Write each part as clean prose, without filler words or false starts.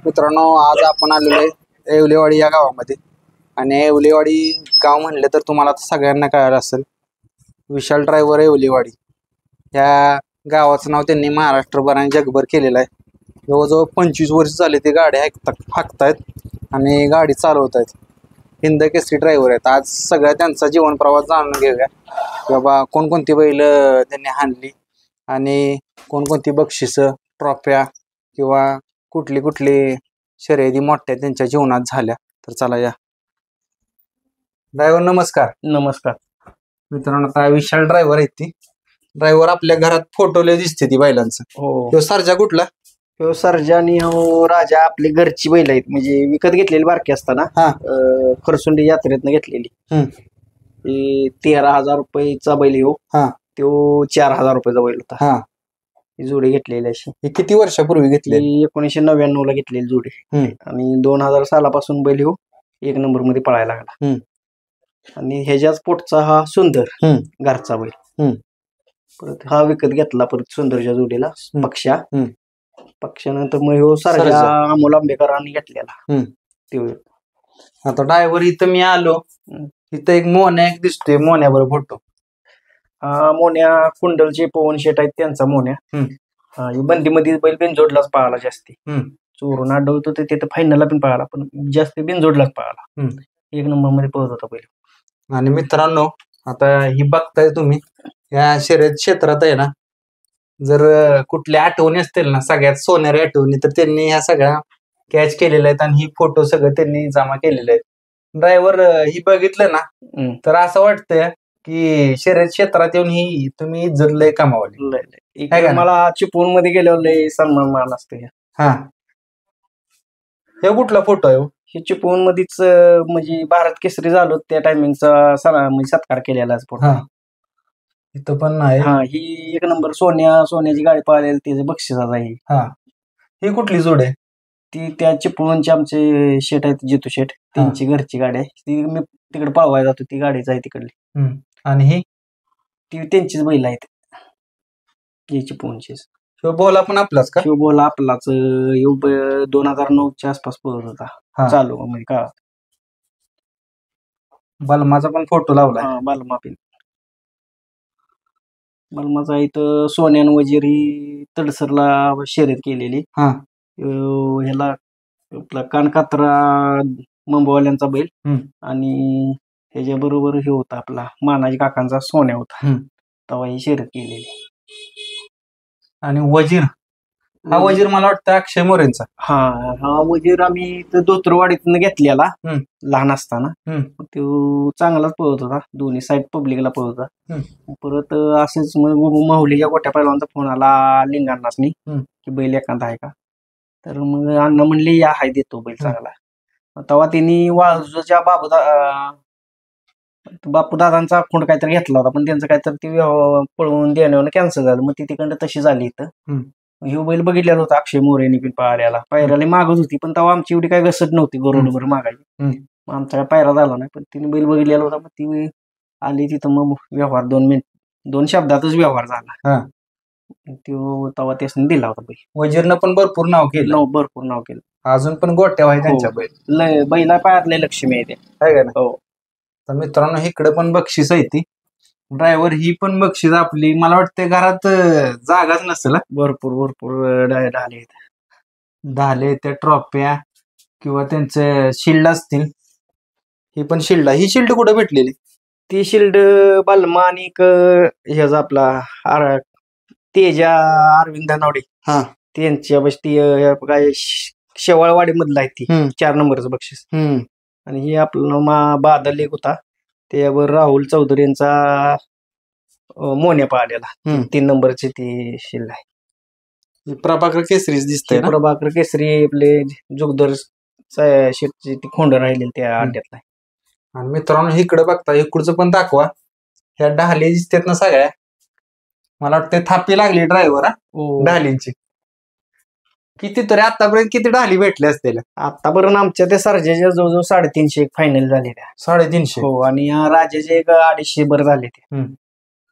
मित्रांनो, आज आपण आलेलो आहे येवलेवाडी या गावामध्ये. आणि येवलेवाडी गाव म्हणलं तर तुम्हाला सगळ्यांना कळालं असेल, विशाल ड्रायव्हर येवलेवाडी या गावाचं नाव त्यांनी महाराष्ट्रभर आणि जगभर केलेलं आहे. जवळजवळ 25 वर्ष झाले ते गाड्या हाकतायत आणि गाडी चालवत आहेत. हिंद केसरी ड्रायव्हर आहेत. आज सगळ्या त्यांचा जीवन प्रवास जाणून घेऊया की बाबा कोणकोणती बैल त्यांनी हाणली आणि कोणकोणती बक्षिसं, ट्रॉफ्या किंवा कुठली कुठली शर्यती मोठ्या त्यांच्या जीवनात झाल्या. तर चला या. ड्रायव्हर नमस्कार. नमस्कार मित्रांनो, आता विशाल ड्रायव्हर आहेत. ती ड्रायव्हर आपल्या घरात फोटोले दिसते ती बैलांचं. हो, तो सरजा कुठला? हो सर्जा आणि हो राजा आपली घरची बैल आहेत, म्हणजे विकत घेतलेली बारकी असताना हा. खरसुंडी यात्रेतनं घेतलेली. ती 13,000 रुपयेचा बैल हो. हा. तो 4,000 रुपयाचा बैल होता. हा. ही जोडी घेतलेली अशी. हे किती वर्षापूर्वी घेतले? 1999 ला घेतलेली जोडी. आणि 2000 सालापासून बैल हो 1 नंबर मध्ये पळायला लागला. आणि ह्याच्याच पोटचा हा सुंदर घरचा बैल. परत हा विकत घेतला परत सुंदरच्या जोडीला पक्षानंतर मग हो सरजा अमोल आंबेकरांनी घेतलेला. आता ड्रायव्हर इथं मी आलो, इथं एक मोन्या एक दिसतोय. मोन्याबरोबर फोटो. हा मोन्या कुंडलचे पवन शेट आहेत, त्यांचा मोन्या. बंदीमध्ये बैल बिनजोडलाच पळाला जास्ती. चोरून आढळत होते तिथं फायनलला पण पळाला, पण जास्त बिनजोडलाच पळाला. 1 नंबर मध्ये पळत होता बैल. आणि मित्रांनो, आता ही बघताय तुम्ही, या शर्यत क्षेत्रात आहे ना, जर कुठल्या आठवणी असतील ना सगळ्यात सोनेरी आठवणी, तर त्यांनी ह्या सगळ्या कॅच केलेल्या आहेत आणि ही फोटो सगळं त्यांनी जमा केलेले आहेत. ड्रायव्हर ही बघितलं ना तर असं वाटतंय की शर्यत क्षेत्रात येऊन ही तुम्ही इज्जत लय कमावली. मला चिपळूण मध्ये गेल्यावर लय सन्मान मान असते. हा, हे कुठला फोटो आहे? हे चिपळूण मध्येच म्हणजे भारत केसरी झालो त्या टायमिंगचा म्हणजे सत्कार केलेला फोटो. इथं पण आहे. हा, ही 1 नंबर सोन्याची गाडी पळालेली त्याचे बक्षिसाचा आहे. हा, ही कुठली जोड आहे? ती त्या चिपळूणचे आमचे शेट आहेत, जितू शेट, त्यांची घरची गाडी आहे. ती मी तिकडे पळवायला जातो, ती गाडीच आहे तिकडली. आणि ही ती त्यांचीच बैल आहेत, चिपळूणचीच. शिवबोला पण आपलाच का? शिवबोला आपलाच. 2009च्या आसपास पळत होता चालू म्हणजे काळात. बलमाचा पण फोटो लावला. बलमाचा इथं सोन्यान वजिरी तडसरला शर्यत केलेली. ह्याला आपला कानकात्रा मुंबईवाल्यांचा बैल. आणि ह्याच्या बरोबर हे होता आपला मानाजी काकांचा सोन्या होता, तेव्हा ही शर्यत केलेली. आणि वजीर, हा वजीर मला वाटतं अक्षय मोरेंचा. हा वजीर आम्ही धोत्रवाडीतून घेतलेला लहान असताना. तो चांगलाच पळत होता, दोन्ही साईड पब्लिकला पळत होता. परत असंच माहुलीच्या गोट्या पहिलवानचा फोन आला लिंगांनासनी की बैल एखादा आहे का, तर मग अण्णा म्हणले या हाय देतो बैल चांगला. तेव्हा त्यांनी वाळूच्या बापू दादांचा खोंड काहीतरी घेतला होता, पण त्यांचं काहीतरी ते पळवून देण्यावर कॅन्सल झालं. मग ती तिकडं तशी झाली इथं. हे बैल बघितलेला होता अक्षय मोरेने पण पायऱ्याला मागत होती, पण तेव्हा आमची एवढी काही घसट नव्हती बरोबर मागायची. मग आमचा काय पायरा झाला नाही, पण तिने बैल बघितलेला होता. मग ती आली तिथं, मग व्यवहार 2 शब्दातच व्यवहार झाला. तेव्हा त्याने दिला होता बैल. वजीरनं पण भरपूर नाव केलं. भरपूर नाव केलं. अजून पण गोट्या आहे त्यांच्या बैल. बैला पायातले लक्ष्मी आहे ते. हो. तर मित्रांनो, इकडे पण बक्षीस आहे ती. ड्रायव्हर ही पण बक्षीस आपली, मला वाटतं घरात जागाच नसेल. भरपूर ढाले त्या ट्रॉफ्या किंवा त्यांचे शिल्ड असतील. ही पण शिल्ड. ही शिल्ड कुठे भेटलेली? ती शिल्ड बलमा आणि ह्याचा आपला तेजा अरविंद नावडे त्यांच्या ती काय शेवाळवाडी मधला आहे, ती 4 नंबरचं बक्षीस. आणि ही आपलं बादल एक होता, त्यावर राहुल चौधरी यांचा मोन्या पाहिलेला 3 नंबरची ती शिल्ड आहे. प्रभाकर केसरीच दिसतंय. प्रभाकर केसरी आपले जुगदर शेटची ती खोंड राहिलेली त्या अड्ड्यातला. आणि मित्रांनो, इकडे बघता, इकडचं पण दाखवा. ह्या ढाली दिसतात ना सगळ्या, मला वाटतं थापी लागली ड्रायव्हर ढालींची. किती तरी आतापर्यंत किती ढाली भेटले असतील? आतापर्यंत आमच्या त्या सर्जाच्या जवळजवळ 350 फायनल झालेल्या. 350. हो. आणि राजाचे 250 झाले ते.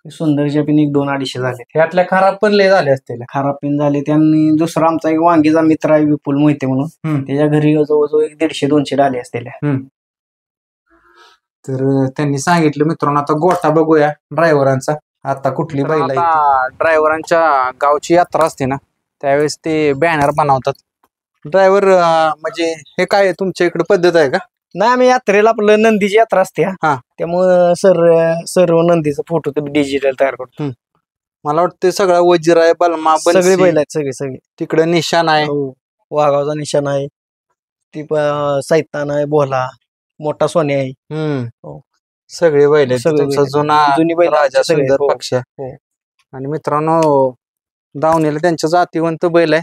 सुंदरच्या पिन 1-2-250 झाले. ह्यातल्या खराब पण लय झाले असतील. खराब पिन झाले. त्यांनी दुसरा आमचा एक वांगीचा मित्र आहे विपुल मोहिते म्हणून, त्याच्या घरी जवळजवळ 150-200 डाले असतील. तर त्यांनी सांगितलं मित्रांनो, आता गोठा बघूया ड्रायव्हरांचा. आता कुठली बैल ड्रायव्हरांच्या गावची यात्रा असते ना, त्यावेळेस ते बॅनर बनवतात. ड्रायव्हर म्हणजे हे काय तुमच्या इकडे पद्धत आहे का? नाही, आम्ही यात्रेला आपलं नंदीची यात्रा असते, त्यामुळं सर्व नंदीचा फोटो डिजिटल तयार करतो. मला वाटतं सगळा वजीर आहे, बलमा, सगळे बैल आहेत, सगळे तिकडे निशाण आहे. वाघावचा निशाण आहे, ती सैतान आहे, भोला, मोठा सोन्या आहे. सगळे बैल आहेत. जुनी बैल राजा सुंदर पक्ष. आणि मित्रांनो, दावणीला त्यांच्या जातीवंत बैल आहे,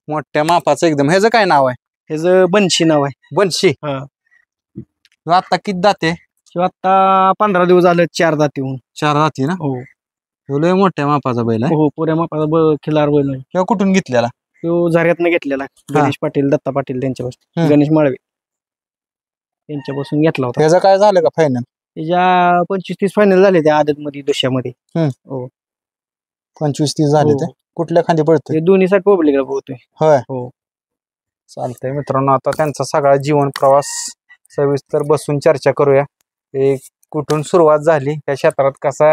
मोठ्या मापाचं एकदम. ह्याचं काय नाव आहे? ह्याचं बनशी नाव आहे. बनशी. आता किती दाते? आता 15 दिवस झाले 4 दाती होऊन. 4 दाती ना? हो, लय मोठ्या मापाचा बैल आहे. हो, पुऱ्या मापाचा खिलार बैल आहे. किंवा कुठून घेतलेला? तो झऱ्यातनं घेतलेला. गणेश पाटील, दत्ता पाटील त्यांच्यापासून, गणेश माळवे यांच्यापासून घेतला होता. त्याचं काय झालं का फायनल? त्याच्या 25-30 फायनल झाले त्या आदत मध्ये, दुसऱ्यामध्ये. 25-30 झाले. ते कुठल्या खांदी पडतोय? दोन्ही साईड पब्लिकला पोहतोय. होय. चालतंय मित्रांनो, आता त्यांचा सगळा जीवन प्रवास सविस्तर बसून चर्चा करूया. कुठून सुरुवात झाली, त्या क्षेत्रात कसा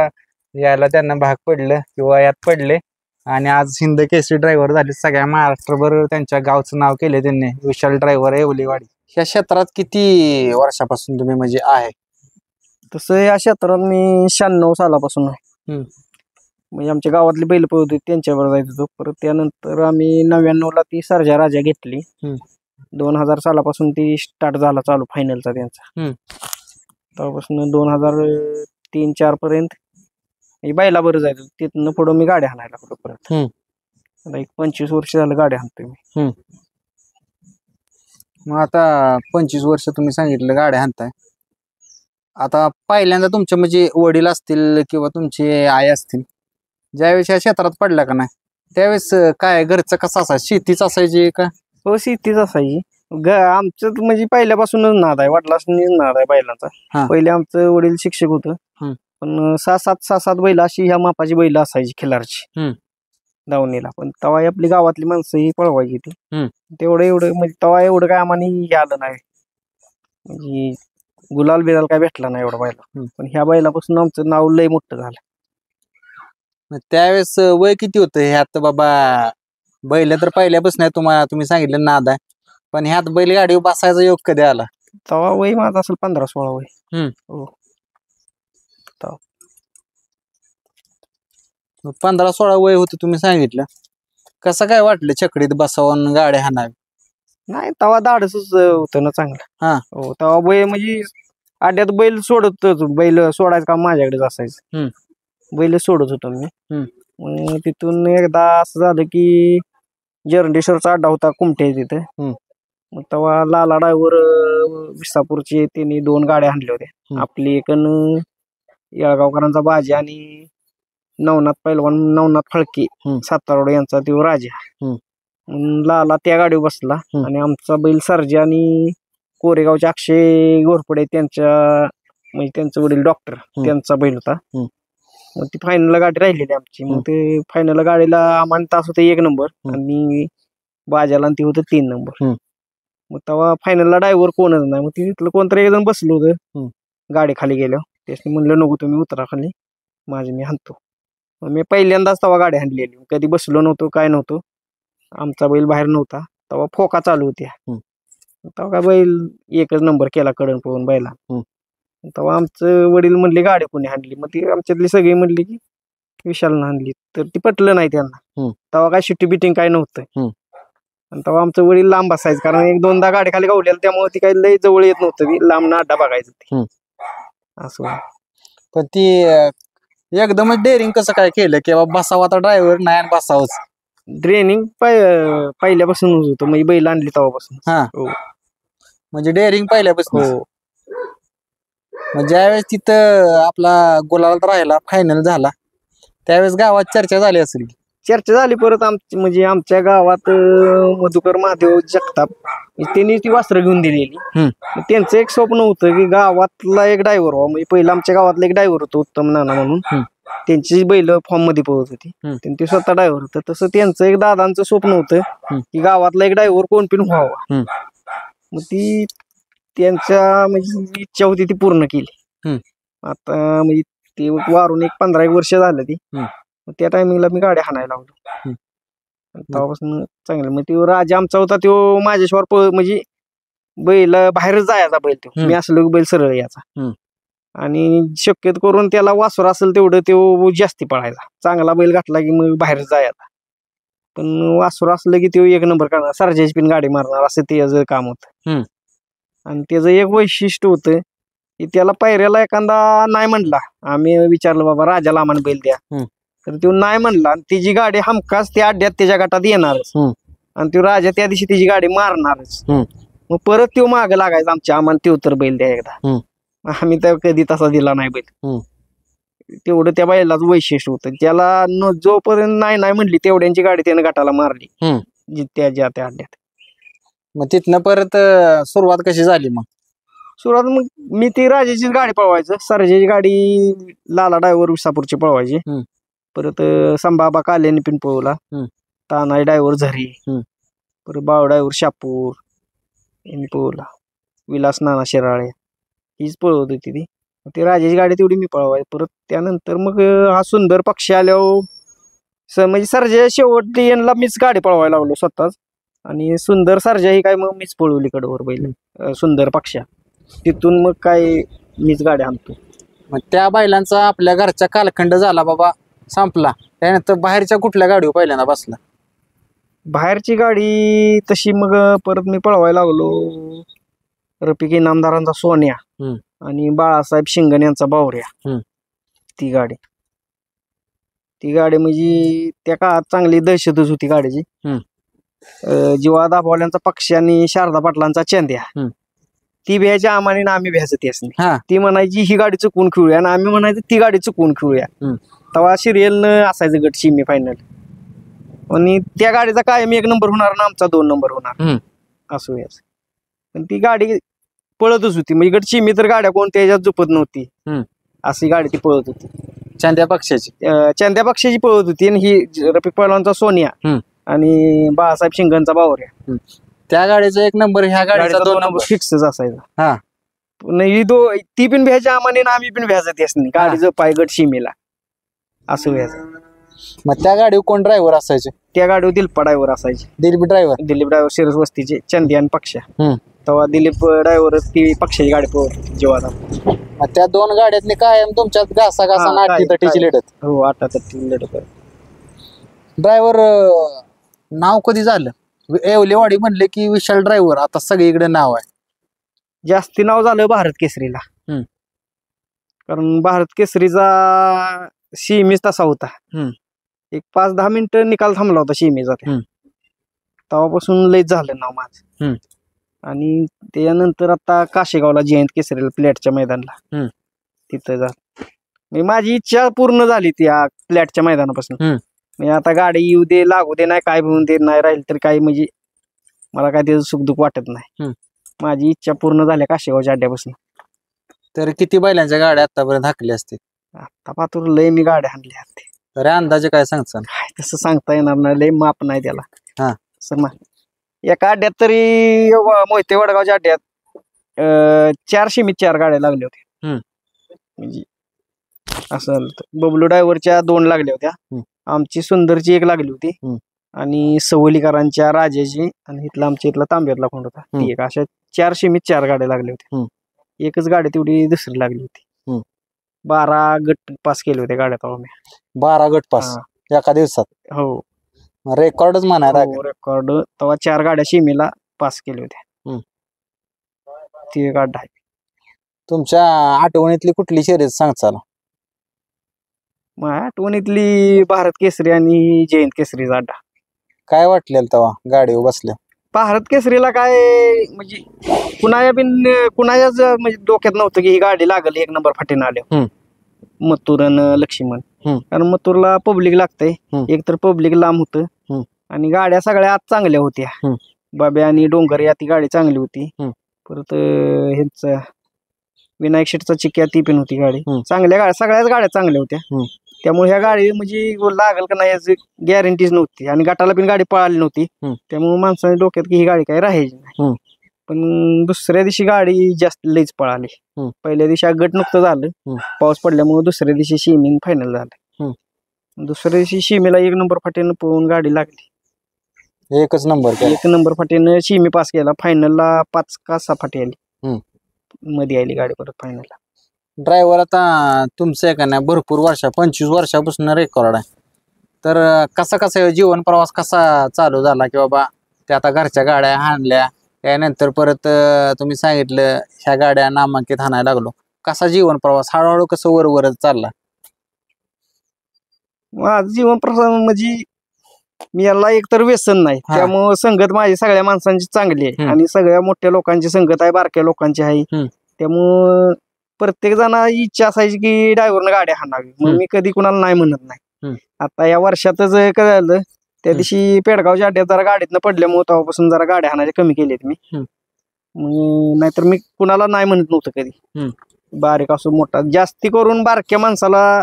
यायला त्यांना भाग पडलं किंवा यात पडले, आणि आज हिंद केसरी ड्रायव्हर झाले. सगळ्या महाराष्ट्रभर त्यांच्या गावचं नाव केले त्यांनी, विशाल ड्रायव्हर येवलेवाडी. या क्षेत्रात किती वर्षापासून तुम्ही म्हणजे आहे? तसं या क्षेत्रात मी 96 सालापासून आहे. म्हणजे आमच्या गावातली बैल पळत त्यांच्यावर जायचं होतो. परत त्यानंतर आम्ही 99ला ती सर्जा राजा घेतली. 2000 सालापासून ती स्टार्ट झाला चालू फायनलचा त्यांचा. तेव्हापासून 2003-04 पर्यंत बैला बरं जायचं. तिथनं पुढं मी गाड्या हाणायला पुढं परत. आता 25 वर्ष झालं गाड्या हाणतोय मी. मग आता 25 वर्ष तुम्ही सांगितलं गाड्या हाणताय. आता पहिल्यांदा तुमचे म्हणजे वडील असतील किंवा तुमचे आई असतील, ज्यावेळेस या क्षेत्रात पडला का नाही, त्यावेळेस काय घरचं कसं असायचं? शेतीच असायची का? हो, शेतीच असायची. आमचं म्हणजे पहिल्यापासूनच नाद आहे, वडिलांनीच नाद आहे बैलांचा. पहिले आमचं वडील शिक्षक होतं, पण 6-7 बैल अशी ह्या मापाची बैल असायची खिलारची दावणीला. पण तवा आपली गावातली माणसं ही पळवायची ती. तेवढं म्हणजे तवा एवढं काय आम्हाला आलं नाही, म्हणजे गुलाल बिलाल काय भेटला नाही एवढा बैला. पण ह्या बैलापासून आमचं नाव लय मोठं झालं. त्यावेळेस वय किती होतं ह्यात? बाबा बैल तर पहिल्यापासून तुम्ही सांगितलं नाद आहे, पण ह्यात बैलगाडी बसायचा योग कधी आला? तेव्हा वय माझं असेल 15-16 वय. 15-16 वय होतं तुम्ही सांगितलं. कसं काय वाटलं छकडीत बसावून गाड्या हाणावी? नाही, तेव्हा धाडसच होतं ना चांगलं. तेव्हा बैल म्हणजे आड्यात बैल सोडत, बैल सोडायचं काम माझ्याकडेच असायचं. बैल सोडत होतो मी. मग तिथून एकदा असं झालं की जरंडेश्वरचा अड्डा होता कुमटे तिथे. मग तेव्हा लाला ड्रायव्हर विसापूरचे त्यांनी 2 गाड्या आणल्या होत्या. आपली एक येळगावकरांचा बाजी आणि नवनाथ पैलवान नवनाथ फळके सातारोड यांचा तो राजा. लाला त्या गाडीवर बसला आणि आमचा बैल सर्जा आणि कोरेगावचे अक्षय घोरपडे त्यांच्या म्हणजे त्यांचं वडील डॉक्टर त्यांचा बैल होता. मग ती फायनल गाडी राहिलेली आमची. मग ते फायनल गाडीला आम्हाला तास होते 1 नंबर आणि बाजाला ती होतं 3 नंबर. मग तेव्हा फायनलला ड्रायव्हर कोणच नाही. मग तिथलं कोणतरी एक जण बसलो होतं गाडी खाली गेल्यावर. त्याने म्हणलं नको तुम्ही उतरा खाली, माझी मी हाणतो. मग मी पहिल्यांदाच तेव्हा गाडी हाणलेली, कधी बसलो नव्हतो काय नव्हतो. आमचा बैल बाहेर नव्हता तेव्हा, फोका चालू होत्या. तेव्हा काय बैल 1च नंबर केला कडन पळून बैला. तेव्हा आमचं वडील म्हणले गाडी कोणी हाणली? मग ती आमच्यातली सगळी म्हणली की विशालनं हाणली. तर ती पटलं नाही त्यांना. तेव्हा काय शिट्टी बिटिंग काय नव्हतं. आणि तेव्हा आमचं वडील लांब असायचं, कारण 1-2दा गाडी खाली गावलेलं, त्यामुळे ती काही लय जवळ येत नव्हतं. ती लांब अड्डा बघायचं ते असं. पण ती एकदमच डेअरिंग कसं काय केलं की बाबा बसावं आता ड्रायव्हर नाही बसावंच? ट्रेनिंग पहिल्यापासूनच होतं, म्हणजे बैल आणली तेव्हापासून. म्हणजे डेअरिंग पहिल्यापासून. मग ज्यावेळेस तिथं आपला गुलाल राहिला, फायनल झाला, त्यावेळेस गावात चर्चा झाली असेल? चर्चा झाली. परत आमची म्हणजे आमच्या गावात मधुकर महादेव जगताप त्यांनी ती वस्त्र घेऊन दिलेली. त्यांचं एक स्वप्न होतं की गावातला एक ड्रायव्हर व्हावं. म्हणजे पहिला आमच्या गावातला एक ड्रायव्हर होतो उत्तम नाना म्हणून, त्यांची बैल फॉर्म मध्ये पळत होती आणि ते स्वतः ड्रायव्हर होतं. तसं त्यांचं एक दादांचं स्वप्न होतं की गावातला एक ड्रायव्हर कोण पण व्हावा. मग ती त्यांच्या म्हणजे इच्छा होती ती पूर्ण केली. आता म्हणजे ते वारून एक 15 वर्ष झालं ती. त्या टायमिंगला मी गाड्या हाणायला लागलो. तेव्हापासून चांगलं मग तो राजा आमचा होता तो माझ्याशिवाय म्हणजे बैल बाहेरच जायचा बैल तो. मी असलो बैल सरळ याचा आणि शक्यतो करून त्याला वासर असेल तेवढं तो जास्ती पळायचा. चांगला बैल घातला की मग बाहेर जायचा. पण वासर असलं की तो एक नंबर करणार सरजाची पण गाडी मारणार असं त्याचं काम होतं. आणि त्याचं एक वैशिष्ट्य होतं की त्याला पायऱ्याला एखादा नाही म्हणला आम्ही विचारलं बाबा राजाला आम्हाला बैल द्या तर तो नाही म्हणला आणि तिची गाडी हमखास त्या अड्ड्यात त्याच्या गटात येणारच आणि तो राजा त्या दिवशी तिची गाडी मारणारच. मग परत तो माग लागायचा आम्हाला तो तर बैल द्या एकदा. आम्ही तर कधी तसा दिला नाही बैल. तेवढं त्या बैलाच वैशिष्ट्य होतं. त्याला जोपर्यंत नाही म्हणली तेवढ्यांची गाडी त्याने गटाला मारली त्या अड्ड्यात. मग तिथनं परत सुरुवात कशी झाली मग? सुरुवात मग मी ती राजाचीच गाडी पळवायचं. सरजाची गाडी लाला ड्रायव्हर विसापूरची पळवायची. परत संभाबा काल्याने पण पळवला. तानाई ड्रायव्हर झरी परत बाव ड्रायव्हर शापूर यांनी पळवला. विलास नाना शिराळे हीच पळवत होती ती. ती राजाची गाडी तेवढी मी पळवायची. परत त्यानंतर मग हा सुंदर पक्षी आल्यावर म्हणजे सरजा शेवट यांना मीच गाडी पळवायला लागलो स्वतःच. आणि सुंदर सरजा ही काय मग मीच पळवली कडवर बैल सुंदर पक्षा. तिथून मग काय मीच गाडी आणतो. मग त्या बैलांचा आपल्या घरचा कालखंड झाला बाबा संपला. त्यानंतर बाहेरच्या कुठल्या गाडीवर पहिल्यांदा बसला? बाहेरची गाडी तशी मग परत मी पळवायला लागलो. रफिक इनामदारांचा सोन्या आणि बाळासाहेब शिंगण यांचा बावऱ्या. ती गाडी म्हणजे त्या काळात चांगली दहशतच होती गाडीची. जीवा दाभोळ्यांचा पक्षी आणि शारदा पाटलांचा चंद्या ती भ्यायच्या आम्हाने आम्ही भ्यायचं ती असणे. ती म्हणायची ही गाडी चुकवून खेळूया आणि आम्ही म्हणायचं ती गाडी चुकवून खेळूया. तेव्हा सिरियल न असायचं गट सेमी फायनल आणि त्या गाडीचा कायम 1 नंबर होणार ना आमचा 2 नंबर होणार असं व्हायचं. पण ती गाडी पळतच होती म्हणजे गट सेमी तर गाड्या कोण त्याच्यात झोपत नव्हती अशी गाडी ती पळत होती. चांद्या पक्षाची पळत होती आणि ही रफिक पहलवानचा सोनिया आणि बाळासाहेब शिंगणचा बावऱ्या. त्या गाडीचा 1 नंबर ह्या गाडीचा 2 नंबर फिक्सच असायचा. ती पण भ्यायच्या आम्हाने आम्ही पण भ्यायचं त्याच नाही गाडीचं पाय गट सीमेला असं व्हायचं. मग त्या गाडीवर कोण ड्रायव्हर असायचे? त्या गाडीवर दिलीप ड्रायव्हर असायचे. दिलीप ड्रायव्हर शिरस वस्तीचे चंदी आणि पक्षा. तेव्हा दिलीप ड्रायव्हर ती पक्षाची गाडी पळवत जेव्हा. त्या 2 गाड्यातली कायम तुमच्यात घासा नाटी लढत? हो 8 लढत. ड्रायव्हर नाव कधी झालं? येवलेवाडी म्हणले की विशाल ड्रायव्हर आता सगळीकडे नाव आहे. जास्ती नाव झालं भारत केसरीला. कारण भारत केसरीचा सीमीच तसा होता. एक 5-10 मिनिटं निकाल थांबला होता सीमीचा. तेव्हापासून लयच झालं नाव माझं. आणि त्यानंतर आता काशेगावला जयंत केसरीला प्लॅटच्या मैदानाला तिथं जा माझी इच्छा पूर्ण झाली त्या प्लॅटच्या मैदानापासून. म्हणजे आता गाडी येऊ दे लागू दे नाही काय होऊन दे नाही राहील तर काही म्हणजे मला काय त्याचं सुखदुःख वाटत नाही. माझी इच्छा पूर्ण झाल्या काशेगावच्या अड्ड्यापासून. तर किती बैलांच्या गाड्या आतापर्यंत हाकल्या असतील? आता पाहतो लय मी गाड्या आणल्या असते. तर अंदाजे काय सांगता? तसं सांगता येणार नाही लय माप नाही त्याला. एका अड्ड्यात तरी मोहिते वडगावच्या अड्ड्यात 4 गाड्या लागल्या होत्या. म्हणजे असं बबलू ड्रायव्हरच्या 2 लागल्या होत्या. आमची सुंदरची 1 लागली होती आणि सवलीकरांच्या राजाची आणि आमच्या इथला तांब्यातला कोण होता ती एक. अशा 4 गाड्या लागल्या होत्या. एकच गाडी तेवढी दुसरी लागली होती. 12 गट पास केले होते गाड्या तेव्हा मी. 12 गट पास एका दिवसात? हो रेकॉर्डच म्हणायला. रेकॉर्ड तेव्हा 4 गाड्या सीमेला पास केल्या होत्या. ती एक अड्डा आहे. तुमच्या आठवणीतली कुठली शर्यत सांगचाल? माझ्या आठवणीतली भारत केसरी आणि जयंत केसरीचा अड्डा. काय वाटलेलं तेव्हा गाडीवर बसल्या? भारत केसरीला काय म्हणजे कुणाच्याच म्हणजे डोक्यात नव्हतं की ही गाडी लागल 1 नंबर फाटीनं आल्या. मथुरन लक्ष्मण कारण मथुरला पब्लिक लागतंय. एक तर पब्लिक लांब होतं आणि गाड्या सगळ्या आत चांगल्या होत्या. बाब्या आणि डोंगर या ती गाडी चांगली होती. परत ह्यांचा विनायक शेठचा चिक्या ती पण होती गाडी. चांगल्या गाड्या सगळ्याच गाड्या चांगल्या होत्या. त्यामुळे ह्या गाडी म्हणजे लागल का नाही याची गॅरंटीच नव्हती आणि गटाला पण गाडी पळाली नव्हती. त्यामुळे माणसाने डोक्यात की ही गाडी काही राहायची नाही. पण दुसऱ्या दिवशी गाडी जास्त लईच पळाली. पहिल्या दिवशी गट नुकतं झालं, पाऊस पडल्यामुळे दुसऱ्या दिवशी शिमीन फायनल झालं. दुसऱ्या दिवशी शिमीला 1 नंबर फाटीनं पळून गाडी लागली. एकच नंबर 1 नंबर फाटीनं शिमी पास केला. फायनलला 5 का 6 फाटी आली, मध्ये आली गाडी परत फायनलला. ड्रायव्हर आता तुमचं आहे का नाही भरपूर 25 वर्षापासून रेकॉर्ड आहे. तर कसा कसा जीवन प्रवास कसा चालू झाला की बाबा ते आता घरच्या गाड्या आणल्या त्यानंतर परत तुम्ही सांगितलं ह्या गाड्या नामांकित आणायला लागलो. कसा जीवन प्रवास हळूहळू कसं वर चालला? माझं जीवन प्रवास म्हणजे मी याला एकतर व्यसन नाही, त्यामुळं संगत माझी सगळ्या माणसांची चांगली आहे आणि सगळ्या मोठ्या लोकांची संगत आहे, बारक्या लोकांची आहे. त्यामुळं प्रत्येक जणांची इच्छा असायची की ड्रायव्हरनं गाड्या हाणावी. मग मी कधी कुणाला नाही म्हणत नाही. आता या वर्षातच काय झालं, त्या दिवशी पेडगावच्या अड्ड्यात जरा गाडीतनं पडल्यामुळे तेव्हापासून जरा गाड्या हाणायच्या कमी केल्यात मी. नाहीतर मी कुणाला नाही म्हणत नव्हतं कधी, बारीक असो मोठा. जास्ती करून बारक्या माणसाला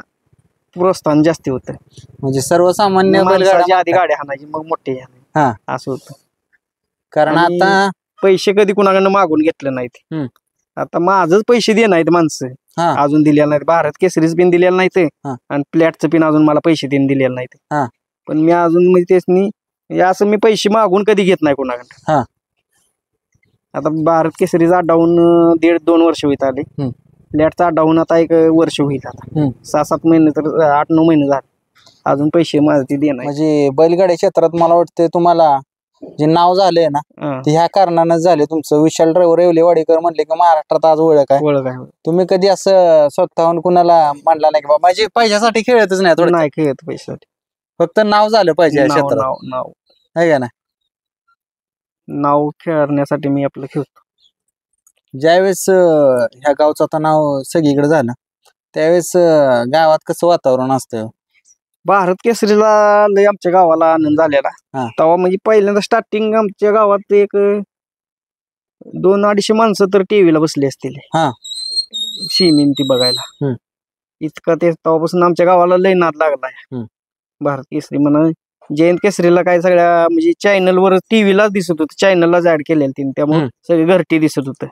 प्रोत्साहन जास्ती होतं. म्हणजे सर्वसामान्य आधी गाड्या हाणायची मग मोठे असं होतं. कारण आता पैसे कधी कुणाकडनं मागून घेतलं नाहीत. आता माझंच पैसे दे नाहीत माणसं अजून दिलेलं नाहीत. भारत केसरीच पिन दिलेलं नाहीत आणि प्लॅटचं पिन अजून मला पैसे देऊन दिलेलं नाहीत. पण मी अजून म्हणजे तेच असं मी पैसे मागून कधी घेत नाही कोणाकडे. आता भारत केसरीचा अड्डाहून 1.5-2 वर्ष होईत आले. प्लॅटचा अड्डाहून आता 1 वर्ष होईल. आता 6-7 महिने तर 8-9 महिने झाले अजून पैसे माझं ते देणार. म्हणजे बैलगाडी क्षेत्रात मला वाटतं तुम्हाला जे नाव झालंय ना ते ह्या कारणानंच झाले. तुमचं विशाल ड्रायव्हर येवलेवाडीकर म्हणले की महाराष्ट्रात आज ओळख आहे. तुम्ही कधी असं स्वतःहून कुणाला म्हणला नाही की बाबा माझे पैशासाठी खेळतच नाही? थोडं नाही खेळत पैशासाठी, फक्त नाव झालं पाहिजे क्षेत्रात, नाव आहे का ना? नाव खेळण्यासाठी मी आपलं खेळतो. ज्यावेळेस ह्या गावचं आता नाव सगळीकडे झालं त्यावेळेस गावात कसं वातावरण असतं? भारत केसरीला लय आमच्या गावाला आनंद झालेला. तेव्हा म्हणजे पहिल्यांदा स्टार्टिंग आमच्या गावात 200-250 माणसं तर टीव्हीला बसली असतील शिमीन ती बघायला. इतका ते तेव्हापासून आमच्या गावाला लय नाद लागलाय भारत केसरी म्हणा. जयंत केसरीला काय सगळ्या म्हणजे चॅनलवर टीव्हीलाच दिसत होतं, चॅनललाच ऍड केलेलं तिने, त्यामुळे सगळे घरटी दिसत होतं.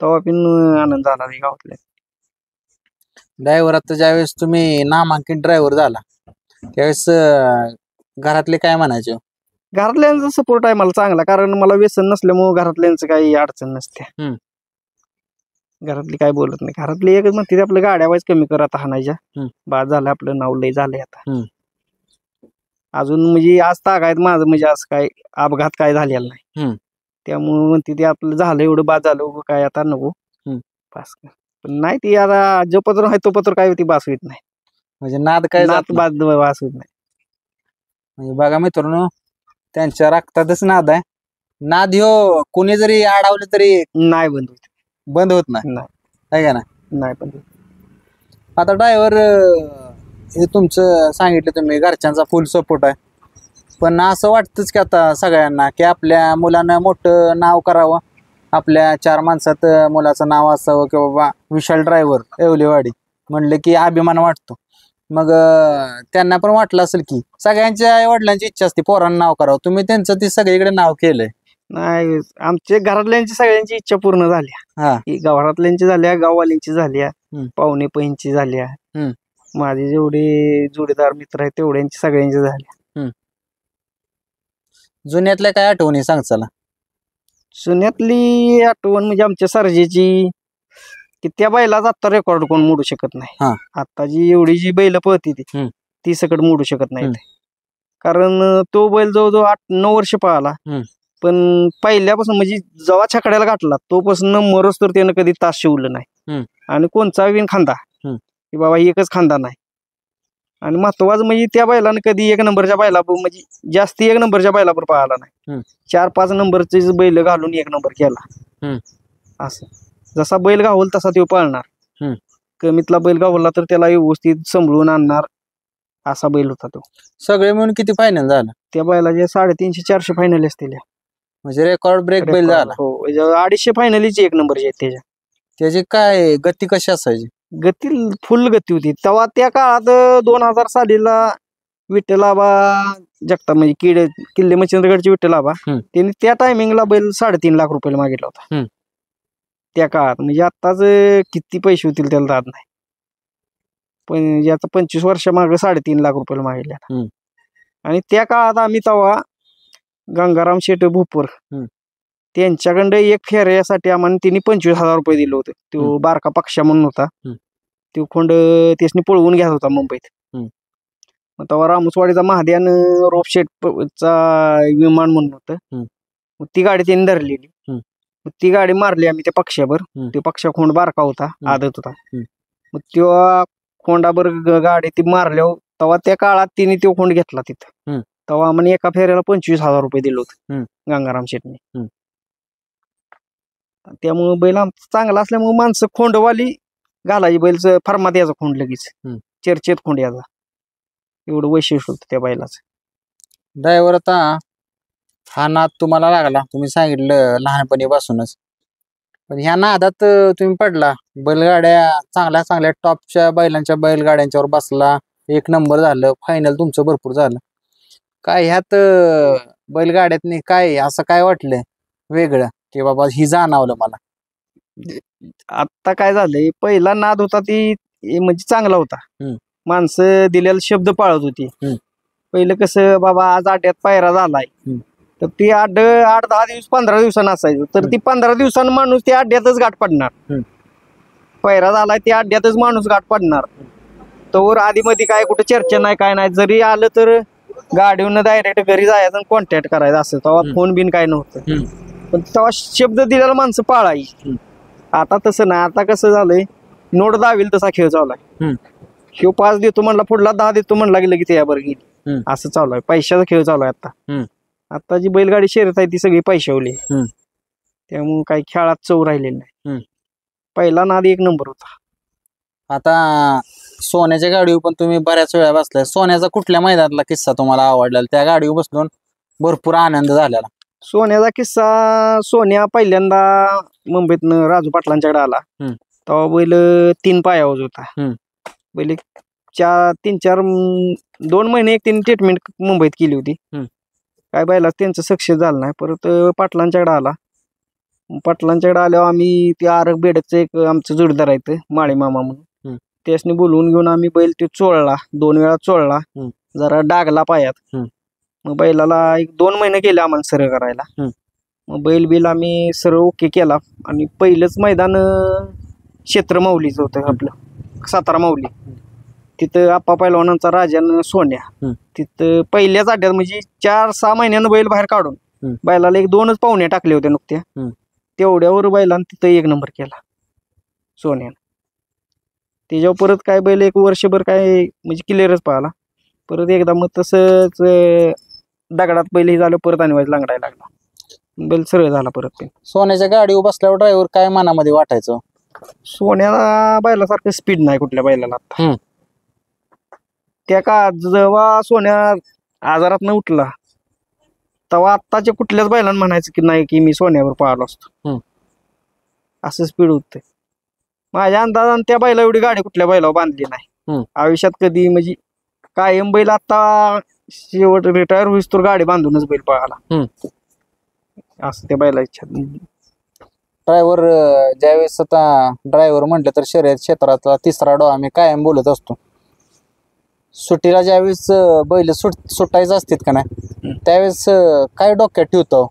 तेव्हा पण आनंद झाला गावातल्या. ड्रायव्हर आता ज्यावेळेस तुम्ही नामांकित ड्रायव्हर झाला त्यावेळेस घरातले काय म्हणायचे? घरातल्यांचा सपोर्ट आहे मला चांगला, कारण मला व्यसन नसल्यामुळे घरातल्यांचं काही अडचण नसते. घरातली काय बोलत नाही. घरातली एकच म्हणते आपल्या गाड्या वाईज कमी कर आता हाणायच्या, बाद झालं आपलं नाव लय झालंय आता. अजून म्हणजे आज तागायत माझं म्हणजे आज काय अपघात काय झालेला नाही, त्यामुळे म्हणते ते आपलं झालं एवढं बाद झालं काय आता नको पास. पण नाही ती आता जो पत्र आहे तो पत्र काय ती बास होत नाही. म्हणजे नाद काय बाद बास होत नाही. म्हणजे बघा मित्रांनो त्यांच्या रक्तातच नाद आहे. नाद ह्यो कोणी जरी अडवलं तरी नाही बंद होत नाही, आहे का ना? नाही बंद होत. आता ड्रायव्हर हे तुमचं सांगितलं तुम्ही घरच्यांचा फुल सपोर्ट आहे, पण असं वाटतंच की आता सगळ्यांना की आपल्या मुलानं मोठं नाव करावं, आपल्या 4 माणसात मुलाचं नाव असावं की बाबा विशाल ड्रायव्हर येवलेवाडी म्हणलं की अभिमान वाटतो. मग त्यांना पण वाटलं असेल की सगळ्यांच्या आई वडिलांची इच्छा असते पोरांना नाव करावं. तुम्ही त्यांचं ते सगळीकडे नाव केलंय. नाही आमच्या घरातल्यांची सगळ्यांची इच्छा पूर्ण झाल्या. घरातल्यांची झाल्या, गाववाल्यांची झाल्या, पाहुणे पहिंची झाल्या, माझे जेवढे जोडीदार मित्र आहेत तेवढ्यांची सगळ्यांची झाल्या. जुन्यातल्या काय आठवणी सांग चला? जुन्यातली आठवण म्हणजे आमच्या सर्जेची की त्या बैलाचा आता रेकॉर्ड कोण मोडू शकत नाही. आता जी एवढी जी बैल पळती ती सकट मोडू शकत नाही, कारण तो बैल जवळजवळ 8-9 वर्ष पळाला. पण पहिल्यापासून म्हणजे जेव्हा छकड्याला गाठला तोपासून मरोस तर त्यानं कधी तास शिवलं नाही. आणि कोणचा विन खांदा की बाबा एकच खांदा नाही. आणि महत्वाचं म्हणजे त्या बैलानं कधी 1 नंबरच्या बैला म्हणजे जास्ती 1 नंबरच्या बैलावर पळाला नाही. 4-5 नंबरचे बैल घालून 1 नंबर केला. असं जसा बैल गावल तसा तो पळणार. कमीतला बैल गावला तर त्याला व्यवस्थित सांभाळून आणणार असा बैल होता तो. सगळे मिळून किती फायनल झाला? त्या बैलाचे 350-400 फायनल असतील. म्हणजे रेकॉर्ड ब्रेक बैल झाला. हो 250 फायनलीची 1 नंबरची आहेत त्याची काय गती कशी असायची? गती फुल गती होती तेव्हा. त्या काळात 2000 सालीला विठ्ठलाबा जगताप म्हणजे किल्ले मच्छिंद्रगडचे विठ्ठलाबा त्यांनी त्या टायमिंगला बैल 3.5 लाख रुपयाला मागितला होता त्या काळात. म्हणजे आत्ताच किती पैसे होतील त्याला दाद नाही, पण याचा 25 वर्ष मागे 3.5 लाख रुपयाला मागितल्या. आणि त्या काळात आम्ही तेव्हा गंगाराम शेठ भोपूर त्यांच्याकडे एक फेऱ्यासाठी आम्हाला त्यांनी 25,000 रुपये दिले होते. तो बारका पक्षा म्हणून होता, तो खोंड त्यासनी पळवून घ्यायचा होता मुंबईत. मग तेव्हा रामसवाडीचा महाद्यान रोपशेठचा विमान म्हणून होतं, मग ती गाडी त्यांनी धरलेली. मग ती गाडी मारली आम्ही त्या पक्षावर. तो पक्षा खोंड बारका होता, आदत होता. मग तेव्हा खोंडावर गाडी ती मारल्यावर तेव्हा त्या काळात तिने तो खोंड घेतला तिथं. तेव्हा आम्हाला एका फेऱ्याला 25,000 रुपये दिले होते गंगाराम शेठने. त्यामुळे बैल आमचा चांगला असल्यामुळे माणसं खोंडवाली घालायची. बैलचं फर्मात याचा खोंड लगेच चर्चेत खोंड याचा, एवढं वैशिष्ट्य होतं त्या बैलाचं. ड्रायव्हर आता हा नाद तुम्हाला लागला, तुम्ही सांगितलं लहानपणीपासूनच, पण ह्या नादात तुम्ही पडला, बैलगाड्या चांगल्या चांगल्या टॉपच्या बैलांच्या बैलगाड्यांच्यावर बसला, 1 नंबर झालं, फायनल तुमचं भरपूर झालं. काय ह्यात बैलगाड्यातनी काय असं काय वाटलं वेगळं की बाबा ही जाणवलं मला? आता काय झालंय, पहिला नाद होता ती म्हणजे चांगला होता, माणसं दिलेला शब्द पाळत होती. पहिलं कसं बाबा आज अड्ड्यात पायरा झालाय तर ती 8-10 दिवस 15 दिवसांना असायचं, तर ती 15 दिवसांना माणूस त्या अड्ड्यातच गाठ पडणार. पायरा झालाय त्या अड्ड्यातच माणूस गाठ पडणार. तर आधी मध्ये काय कुठे चर्चा नाही काय नाही, जरी आलं तर गाडीवरून डायरेक्ट घरी जायचं आणि कॉन्टॅक्ट करायचं असं. तेव्हा फोन बिन काय नव्हतं, पण तेव्हा शब्द दिलेला माणसं पाळायची. आता तसं नाही, आता कसं झालंय नोट दावेल तसा खेळ चालू आहे. ह्यो 5 देतो म्हणला, पुढला 10 देतो म्हणला की लगेच यावर गेली, असं चालू आहे. पैशाचा खेळ चालू आहे आता. आता जी बैलगाडी शर्यत आहे ती सगळी पैशावली, त्यामुळे काही खेळात चव राहिलेली नाही. पहिला नाद 1 नंबर होता. आता सोन्याच्या गाडीवर पण तुम्ही बऱ्याच वेळा बसलाय, सोन्याचा कुठल्या मैदानातला किस्सा तुम्हाला आवडलेला, त्या गाडीवर बसलून भरपूर आनंद झालेला? सोन्याचा किस्सा, सोन्या पहिल्यांदा मुंबईतनं राजू पाटलांच्याकडे आला तेव्हा बैल 3 पायावर होता. बैल 3-4 2 महिने त्यांनी ट्रीटमेंट मुंबईत केली होती, काय बैला त्यांचं सक्सेस झालं नाही. परत पाटलांच्याकडे आला, पाटलांच्याकडे आल्यावर आम्ही ते आरग बेडकचं एक आमचं जोडीदार आहे माळी मामा म्हणून, त्यासनी बोलवून घेऊन आम्ही बैल ते चोळला, 2 वेळा चोळला, जरा डागला पायात. मग बैलाला 1-2 महिने गेले आम्हाला सरळ करायला. मग बैल बिल आम्ही सरळ ओके केला. आणि पहिलंच मैदान क्षेत्र माऊलीचं होतं आपलं, सातारा माऊली. तिथं आप्पा पैलवानांचा राजान सोन्या, तिथं पहिल्याच अड्ड्यात म्हणजे 4-6 महिन्यानं बैल बाहेर काढून बैलाला 1-2च पाहुणे टाकले होते नुकत्या, तेवढ्यावर बैलानं तिथं 1 नंबर केला सोन्यानं. त्याच्यावर परत काय बैल 1 वर्षभर काय म्हणजे क्लिअरच पाहिला. परत एकदा मग तसंच दगडात बैल हे झालं, परत आणि व्हायचं लंगडायला लागला, बैल सरळ झाला परत. सोन्याच्या गाडीवर बसल्यावर ड्रायव्हर काय मनामध्ये वाटायचं? सोन्याला बैलासारखं स्पीड नाही कुठल्या बैलाला आता. त्या का जेव्हा सोन्या आजारात उठला तेव्हा आत्ताच्या कुठल्याच बैलांना म्हणायचं की नाही की मी सोन्यावर पळालो असतो, असं स्पीड होतं. माझ्या अंदाजानं त्या बैला एवढी गाडी कुठल्या बैलावर बांधली नाही आयुष्यात कधी. म्हणजे कायम बैल आता शेवट रिटायर होईस तर गाडी बांधूनच बैल पळाला, असं त्या बैला इच्छा. ड्रायव्हर ज्यावेळेस आता ड्रायव्हर म्हटलं तर शर्यत क्षेत्रातला 3रा डोळा आम्ही कायम बोलत असतो. सुट्टीला ज्यावेळेस बैल सुटायचं असतात का नाही, त्यावेळेस काय डोक्यात ठेवतो?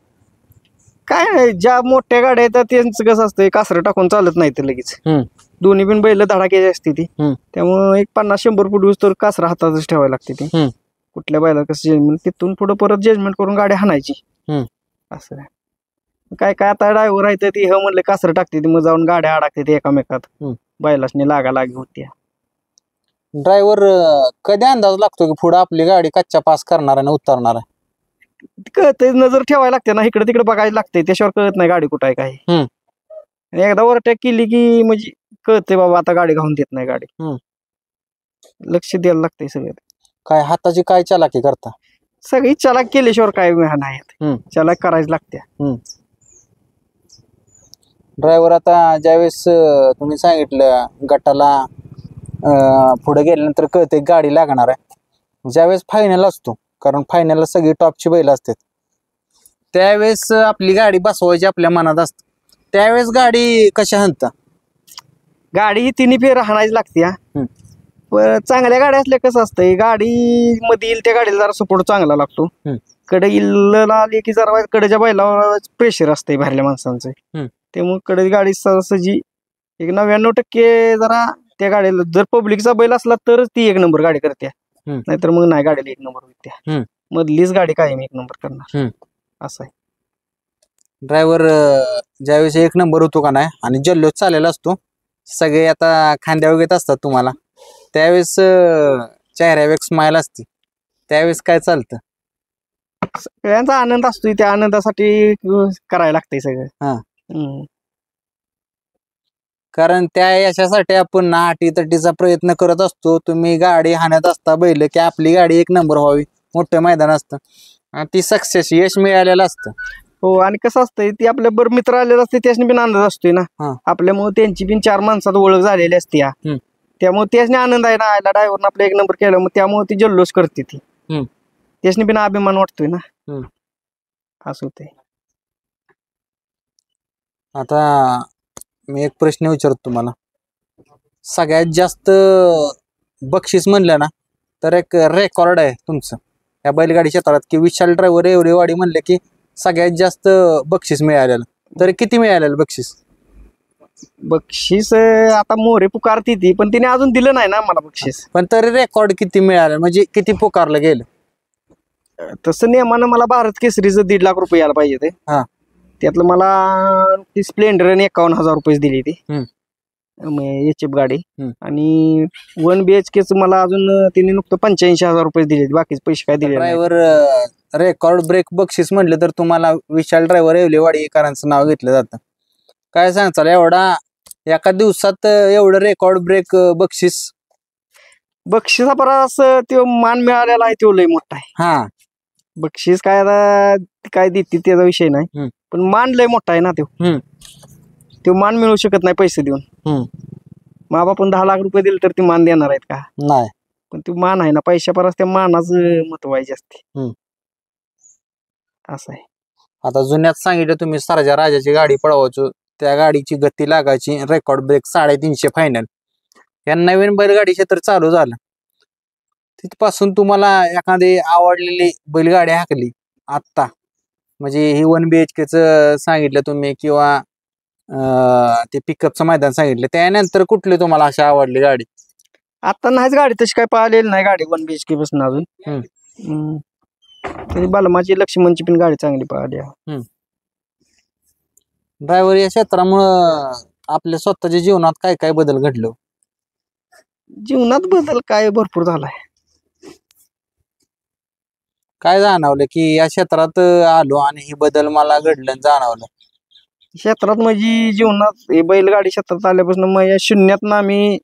काय नाही, ज्या मोठ्या गाड्या येतात त्यांचं कसं असतं, कासरं टाकून चालत नाही ते लगेच. दोन्ही पण बैल धडाक्याची असते ती, त्यामुळे 50-100 फूट तर कासरा हातातच ठेवायला लागते ती. कुठल्या बैला कसं जजमेंट, तिथून पुढे परत जजमेंट करून गाडी हाणायची, असं काय. काय आता ड्रायव्हर आहे ती म्हणलं कासरं टाकते ती, मग जाऊन गाड्या अडकते ती एकामेकात, बैलासनी लागी होती. ड्रायव्हर कधी अंदाज लागतो की पुढे आपली गाडी कच्चा पास करणार आणि उतरणार आहे? कळतंय, नजर ठेवायला लागते ना, इकडे तिकडे बघायला लागते, त्याच्यावर कळत नाही गाडी कुठं आहे काय. एकदा ओव्हरटेक केली की म्हणजे कळतंय बाबा आता गाडी घाऊन देत नाही गाडी, लक्ष द्यायला लागतंय सगळं. काय हाताची काय चालाकी करता? सगळी चालाक केल्याशिवाय काय नाही, चालाक करायच लागते. ड्रायव्हर आता ज्यावेळेस तुम्ही सांगितलं गटाला पुढे गेल्यानंतर कळते गाडी लागणार आहे, ज्यावेळेस फायनल असतो, कारण फायनलला सगळी टॉपची बैल असतात, त्यावेळेस आपली गाडी बसवायची आपल्या मनात असते, त्यावेळेस गाडी कशा हाणता? गाडी ही तिन्ही फेर हाणायची लागते. हम्म. पण चांगल्या गाड्या असल्या कसं असतंय, गाडी मध्ये येईल त्या गाडीला जरा सपोर्ट चांगला लागतो. हम्म. कडे इल्ल आली की जरा कडेच्या बैलावर प्रेशर असतंय बाहेरल्या माणसांचं. हम्म. त्यामुळे कडे गाडी सहजी एक 99% जरा त्या गाडीला जर पब्लिकचा बैल असला तरच ती एक नंबर गाडी करते, नाहीतर मग नाही गाडीला एक नंबर होत्या. मधलीच गाडी कायम एक नंबर करणार असं आहे. ड्रायव्हर ज्यावेळेस एक नंबर होतो का नाही आणि जल्लोष चाललेला असतो, सगळे आता खांद्यावर घेत असतात तुम्हाला, त्यावेळेस चेहऱ्यावर एक स्माइल असते, त्यावेळेस काय चालतं? सगळ्यांचा आनंद असतो, त्या आनंदासाठी करायला लागतंय सगळं. कारण त्या यशासाठी आपण अटीतटीचा प्रयत्न करत असतो. तुम्ही गाडी हाणत असता बैल की आपली गाडी एक नंबर व्हावी, मोठं मैदान असतं आणि ती सक्सेस यश मिळालेलं असतं. हो, आणि कसं असतंय ती आपल्या बरोबर मित्र आलेला असते, त्याच्याने पण आनंद असतोय ना आपल्यामुळे, त्यांची पण 4 माणसात ओळख झालेली असते, त्यामुळे त्याच्याने आनंद आहे ना, ड्रायव्हरनं आपला एक नंबर केला, मग त्यामुळे ती जल्लोष करते, ती त्याच्याने पण अभिमान वाटतोय ना, असं होतंय. आता मी एक प्रश्न विचारतो तुम्हाला, सगळ्यात जास्त बक्षीस म्हणलं ना तर एक रेकॉर्ड आहे तुमचं या बैलगाडी क्षेत्रात की विशाल ड्रायव्हर येवलेवाडी म्हणले की सगळ्यात जास्त बक्षीस मिळालेलं, तर किती मिळालेलं बक्षीस? बक्षीस आता मोरे पुकारती ती, पण तिने अजून दिलं नाही ना मला बक्षीस. पण तरी रेकॉर्ड किती मिळालं, म्हणजे किती पुकारलं गेलं? तसं नियमानं मला भारत केसरीचं 1.5 लाख रुपये यायला पाहिजे ते. त्यातलं मला ती स्प्लेंडर 51,000 रुपये दिली ती HF गाडी, आणि 1 BHK मला अजून तिने नुकतं 85,000 रुपये दिले, बाकीचे पैसे काय दिले. ड्रायव्हर रेकॉर्ड ब्रेक बक्षीस म्हटलं तर तुम्हाला विशाल ड्रायव्हर येवलेवाडीकरांचं नाव घेतलं जातं. काय सांगचाल, एवढा एका दिवसात एवढं रेकॉर्ड ब्रेक बक्षिसा बराच तो मान मिळालेला आहे, तो लय मोठा आहे. बक्षीस काय आता काय देते त्याचा विषय नाही, पण मान लय मोठा आहे ना, तो मान मिळू शकत नाही पैसे देऊन. मग आपण 10 लाख रुपये दिले तर ती मान देणार आहेत का? नाही. पण ती मान आहे ना, पैशापरच त्या मानाचं महत्व आहे जास्त, असं आहे. आता जुन्यात सांगितलं तुम्ही सरजा राजाची गाडी पळवायचो, त्या गाडीची गती लागायची, रेकॉर्ड ब्रेक 350 फायनल. या नवीन बैलगाडी क्षेत्र चालू झालं तिथपासून तुम्हाला एखादी आवडलेली बैलगाडी हाकली आत्ता, म्हणजे ही 1 BHK सांगितलं तुम्ही किंवा ते पिकअपचं मैदान सांगितलं, त्यानंतर कुठली तुम्हाला अशी आवडली गाडी? आता नाहीच गाडी तशी काय पाहिलेली नाही गाडी 1 BHK पासून अजून. तरी बालमाची लक्ष्मणची पण गाडी चांगली पाहिली. ड्रायव्हर या क्षेत्रामुळं आपल्या स्वतःच्या जीवनात काय काय बदल घडलं? जीवनात बदल काय भरपूर झालाय. काय जाणवलं की या क्षेत्रात आलो आणि ही बदल मला घडलं जाणवलं? क्षेत्रात म्हणजे जीवनात हे बैलगाडी क्षेत्रात आल्यापासून मग या शून्यात आम्ही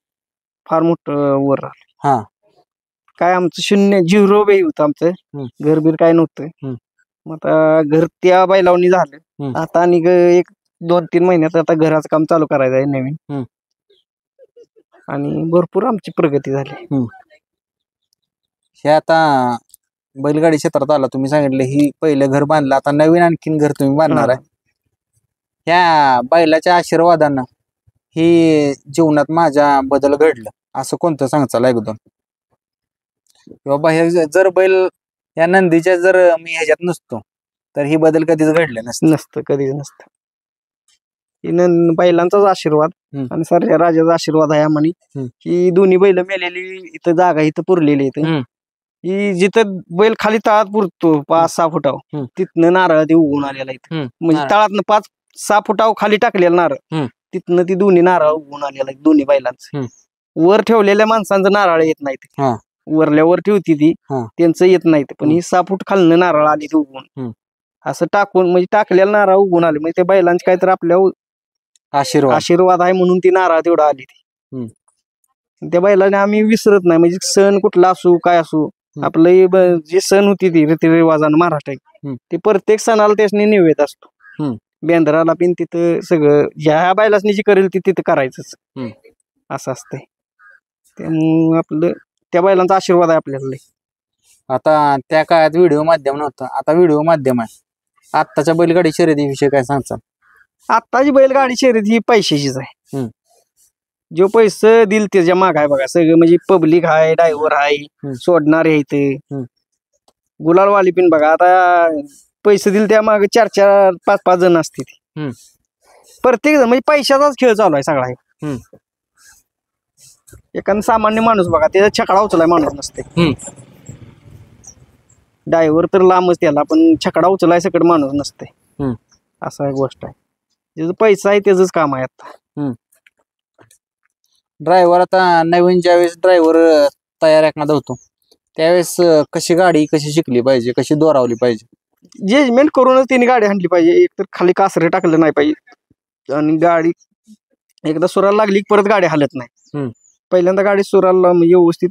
फार मोठं वर राहिलो. काय आमचं 0 बे होतं, आमचं घरबीर काय नव्हतं. मग आता घर त्या बैलावणी झालं, आता आणि 1-2-3 महिन्यात आता घराचं काम चालू करायचं आहे नवीन, आणि भरपूर आमची प्रगती झाली. हे आता बैलगाडी क्षेत्रात आला, तुम्ही सांगितलं ही पहिलं घर बांधलं, आता नवीन आणखीन घर तुम्ही बांधणार आहे. ह्या बैलाच्या आशीर्वादानं ही जीवनात माझ्या बदल घडलं असं कोणतं सांगचाल एक दोन? बाबा हे जर बैल या नंदीच्या जर मी ह्याच्यात नसतो तर ही बदल कधीच घडले नसतं, कधीच नसतं. बैलांचाच आशीर्वाद आणि सरच्या राजाचा आशीर्वाद आहे आम्हाला की दोन्ही बैल मेलेली इथं जागा इथं पुरलेली इथं, ही जिथं बैल खाली तळात पुरतो 5-6 फुटावर, तिथनं नारळ ते उगवून आलेला इथं, म्हणजे तळातनं 5-6 फुटावर खाली टाकलेला नारळ, तिथनं ती दोन्ही नारळ उगवून आलेला दोन्ही बैलांचं. वर ठेवलेल्या माणसांचं नारळ येत नाहीत, वरल्यावर ठेवती ती त्यांचं येत नाहीत, पण ही 6 फूट खालनं नारळ आली ती उगवून, असं टाकून म्हणजे टाकलेला नारळ उगवून आले, म्हणजे ते बैलांचे काहीतरी आपल्या आशीर्वाद आहे म्हणून ती नारळ तेवढं आली ती. त्या बैलाने आम्ही विसरत नाही, म्हणजे सण कुठला असू काय असू, आपलं जे सण होती ती रीतिरिवाजानं महाराष्ट्र ते प्रत्येक सणाला त्याने निवेद असतो. बेंद्राला पण तिथं सगळं ज्या बैलासनी जी करेल ती तिथं करायचंच असं असतंय. त्यामुळं आपलं त्या बैलांचा आशीर्वाद आहे आपल्याला लय. आता त्या काळात व्हिडिओ माध्यम नव्हतं, आता व्हिडिओ माध्यम आहे. आत्ताच्या बैलगाडी शर्यतीविषयी काय सांगचाल? आत्ताची बैलगाडी शर्यत ही पैशाचीच आहे. हम्म. जो पैसे दिल त्याच्या माग आहे बघा सगळं, म्हणजे पब्लिक आहे, ड्रायव्हर आहे, सोडणारे आहे ते गुलालवाली पण बघा. आता पैसे दिल त्या मागे 4-4, 5-5 जण असतील. प्रत्येक जण म्हणजे पैशाचाच खेळ चालू आहे सगळा. एखादा सामान्य माणूस बघा त्याचा छकडा उचलाय माणूस नसते. ड्रायव्हर तर लांबच त्याला, पण छकडा उचलाय सकड माणूस नसते. असा एक गोष्ट आहे. ज्याचा पैसा आहे त्याच काम आहे आता. ड्रायव्हर आता नवीन ज्यावेळेस ड्रायव्हर तयार एखादा होतो त्यावेळेस कशी गाडी कशी शिकली पाहिजे, कशी दोरावली पाहिजे? जजमेंट करूनच त्यांनी गाडी हाणली पाहिजे. एक तर खाली कासरे टाकलं नाही पाहिजे, आणि गाडी एकदा सुराला लागली की परत गाडी हालत नाही. पहिल्यांदा गाडी सुराला व्यवस्थित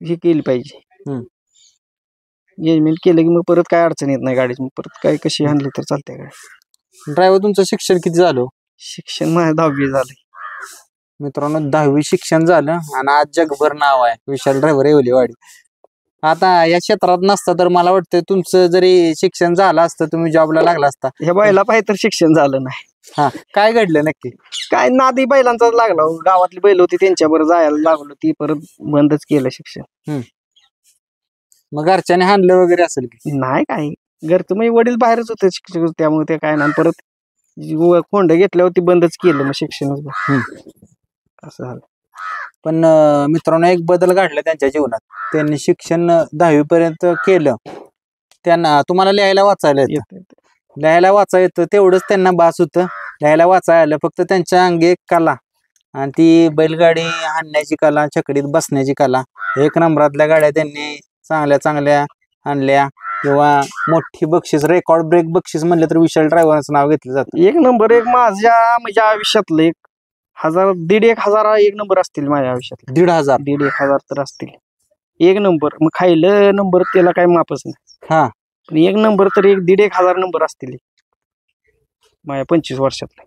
हे केली पाहिजे. जजमेंट केलं की मग परत काय अडचण येत नाही गाडीची, मग परत काय कशी हाणली तर चालते गाडी. ड्रायव्हर तुमचं शिक्षण किती झालं? शिक्षण माझं 10वी झालंय. मित्रांनो 10वी शिक्षण झालं आणि आज जगभर नाव आहे विशाल ड्रायव्हर येवलेवाडी. आता या क्षेत्रात नसता तर मला वाटतं तुमचं जरी शिक्षण झालं असतं तुम्ही जॉबला लागला असता. ह्या बैला पाहिजे तर शिक्षण झालं नाही. हा, काय घडलं नक्की? काय नादी बैलांचाच लागला. गावातली बैल होती त्यांच्यावर जायला लागलो, ती परत बंदच केलं शिक्षण. मग घरच्याने हाणलं वगैरे असेल की? नाही काय घरचं म्हणजे वडील बाहेरच होते शिक्षक, त्यामुळे ते काय नाही. परत खोंड घेतल्यावरती बंदच केलं मग शिक्षणच. असं झालं. पण मित्रांनो एक बदल घडला त्यांच्या जीवनात. त्यांनी शिक्षण 10वी पर्यंत केलं. त्यांना तुम्हाला लिहायला वाचायला येतं, लिहायला वाचा येतं तेवढंच त्यांना बास होतं. लिहायला वाचायला आलं, फक्त त्यांच्या अंगी एक कला, आणि ती बैलगाडी हाणण्याची कला, चकडीत बसण्याची कला. 1 नंबरातल्या गाड्या त्यांनी चांगल्या चांगल्या आणल्या, किंवा मोठी बक्षीस, रेकॉर्ड ब्रेक बक्षीस म्हणलं तर विशाल ड्रायव्हरचं नाव घेतलं जातं. 1 नंबर एक माझ्या म्हणजे आयुष्यातलं 1,000, 1,500 1 नंबर असतील माझ्या आयुष्यात. 1,500 तर असतील 1 नंबर. मग खायलं नंबर त्याला काही मापच नाही. पण 1 नंबर तर 1,500 नंबर असतील माझ्या 25 वर्षात.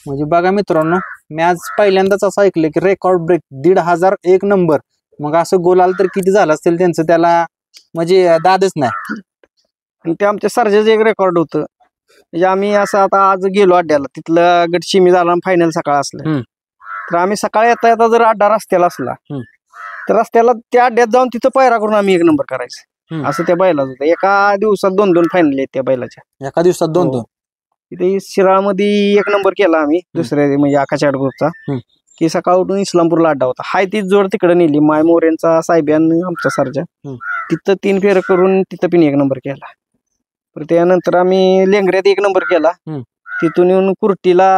म्हणजे बघा मित्रांनो, मी आज पहिल्यांदाच असं ऐकलं की रेकॉर्ड ब्रेक 1,500 1 नंबर. मग असं गोलाल तर किती झालं असेल त्यांचं, त्याला म्हणजे दादच नाही. आणि ते आमच्या सर्जाचं एक रेकॉर्ड होतं. म्हणजे आम्ही असं आता आज गेलो अड्ड्याला, तिथलं गट शिमी झाला आणि फायनल सकाळ असलं, तर आम्ही सकाळी येता येता जर अड्डा रस्त्याला असला तर रस्त्याला त्या अड्ड्यात जाऊन तिथं पायरा करून आम्ही 1 नंबर करायचं. असं त्या बैलाचं होतं. एका दिवसात 2-2 फायनल आहेत त्या बैलाच्या. एका दिवसात 2-2? तिथे शिराळमध्ये 1 नंबर केला आम्ही दुसऱ्या म्हणजे आकाशाट ग्रुपचा. की सकाळ उठून इस्लामपूरला अड्डा होता. हाय तीच जोड तिकडे नेली, माय मोऱ्यांचा साहेब्यान आमचा सर्जा. तिथं 3 फेर करून तिथं पण 1 नंबर केला. तर त्यानंतर आम्ही लेंगऱ्यात 1 नंबर केला. तिथून येऊन कुर्टीला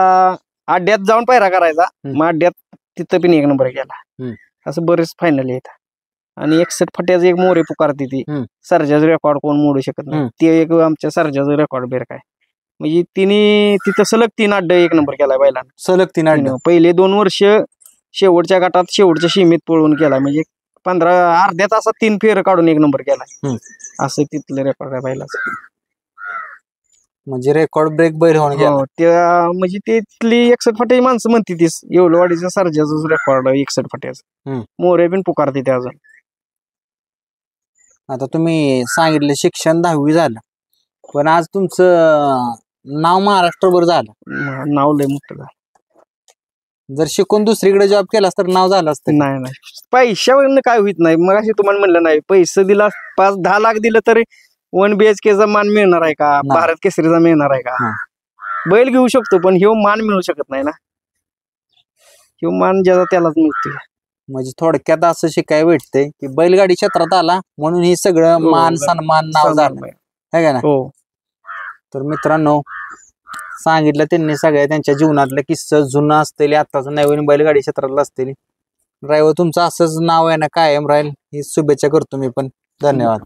अड्ड्यात जाऊन पायरा करायचा, मग अड्ड्यात तिथं पण 1 नंबर केला. असं बरेच फायनल येत. आणि 61 फट्याचं एक मोरे पुकारते ती, सर्जाचं रेकॉर्ड कोण मोडू शकत नाही. ते एक आमच्या सर्जाचं रेकॉर्ड बेर काय, म्हणजे तिने तिथं सलग 3 अड्डे 1 नंबर केलाय बैलांना. सलग 3 अड्डे? पहिले 2 वर्ष शेवटच्या गटात शेवटच्या सीमेत पळून केला, म्हणजे 15 अर्ध्या तासात 3 फेर काढून 1 नंबर केलाय. असं तिथलं रेकॉर्ड आहे बैलाचं. म्हणजे रेकॉर्ड ब्रेक बैल होऊन गेला. त्या म्हणजे तिथली 61 फट्याची माणसं म्हणते तीच येवलेवाडीच्या सर्जाचं रेकॉर्ड 61 फट्याचं. मोरे पण पुकारते ते अजून. आता तुम्ही सांगितलं शिक्षण 10वी झालं, पण आज तुमचं नाव महाराष्ट्रभर झालं. नाव लय मोठं झालं. जर शिकून दुसरीकडे जॉब केला तर नाव झालं असतं? नाही, पैशावरनं काय होत नाही. मग असे तुम्हाला म्हणलं नाही, पैसे दिला 5-10 लाख दिलं तरी 1 BHKचा मान मिळणार आहे का, भारत केसरीचा मिळणार आहे का? बैल घेऊ शकतो पण ह्यो मान मिळू शकत नाही ना. ह्यो मान ज्याचा त्यालाच मिळतो. म्हणजे थोडक्यात असं शिकायला भेटतंय की बैलगाडी क्षेत्रात आला म्हणून हे सगळं मान सन्मान नाव झालं आहे का ना. तर मित्रांनो सांगितलं त्यांनी सगळ्या त्यांच्या जीवनातलं किस्सा, जुनं असतील आताच नवीन बैलगाडी क्षेत्रातलं असतील. ड्रायव्हर तुमचं असंच नाव आहे ना कायम राहील ही शुभेच्छा करतो मी पण. धन्यवाद.